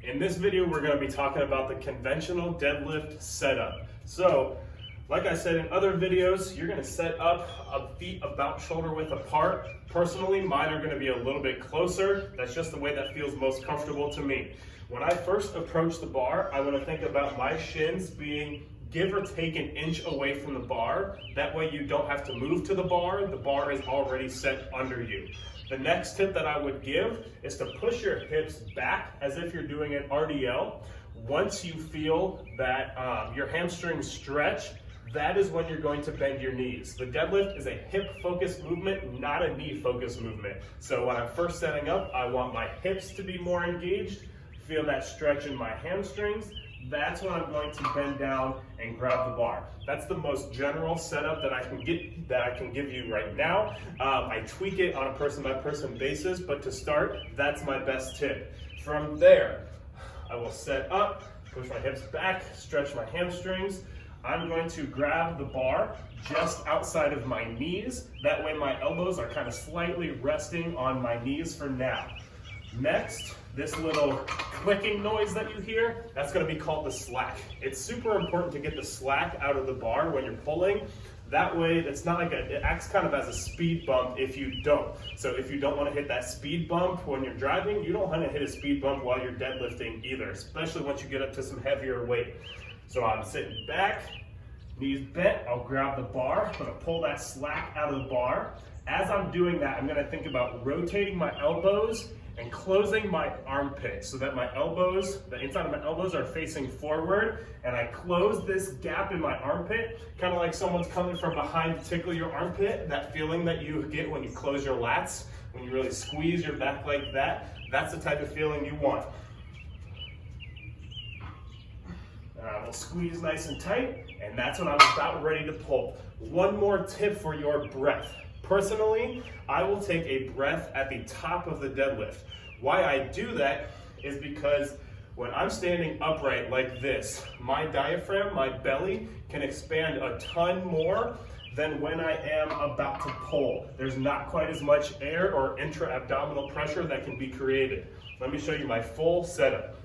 In this video, we're going to be talking about the conventional deadlift setup. So, like I said in other videos, you're going to set up feet about shoulder width apart. Personally, mine are going to be a little bit closer. That's just the way that feels most comfortable to me. When I first approach the bar, I want to think about my shins being give or take an inch away from the bar. That way you don't have to move to the bar is already set under you. The next tip that I would give is to push your hips back as if you're doing an RDL. Once you feel that your hamstrings stretch, that is when you're going to bend your knees. The deadlift is a hip-focused movement, not a knee-focused movement. So when I'm first setting up, I want my hips to be more engaged, feel that stretch in my hamstrings. That's when I'm going to bend down and grab the bar. That's the most general setup that I can give you right now. I tweak it on a person-by-person basis, but to start, that's my best tip. From there, I will set up, push my hips back, stretch my hamstrings. I'm going to grab the bar just outside of my knees. That way my elbows are kind of slightly resting on my knees for now. Next, this little clicking noise that you hear, that's going to be called the slack. It's super important to get the slack out of the bar when you're pulling. That way, it's not like it acts kind of as a speed bump if you don't. So if you don't want to hit that speed bump when you're driving, you don't want to hit a speed bump while you're deadlifting either, especially once you get up to some heavier weight. So I'm sitting back, knees bent, I'll grab the bar, I'm going to pull that slack out of the bar. As I'm doing that, I'm going to think about rotating my elbows and closing my armpits so that my elbows, the inside of my elbows are facing forward, and I close this gap in my armpit, kind of like someone's coming from behind to tickle your armpit, that feeling that you get when you close your lats, when you really squeeze your back like that. That's the type of feeling you want. We'll squeeze nice and tight, and that's when I'm about ready to pull. One more tip for your breath. Personally, I will take a breath at the top of the deadlift. Why I do that is because when I'm standing upright like this, my diaphragm, my belly, can expand a ton more than when I am about to pull. There's not quite as much air or intra-abdominal pressure that can be created. Let me show you my full setup.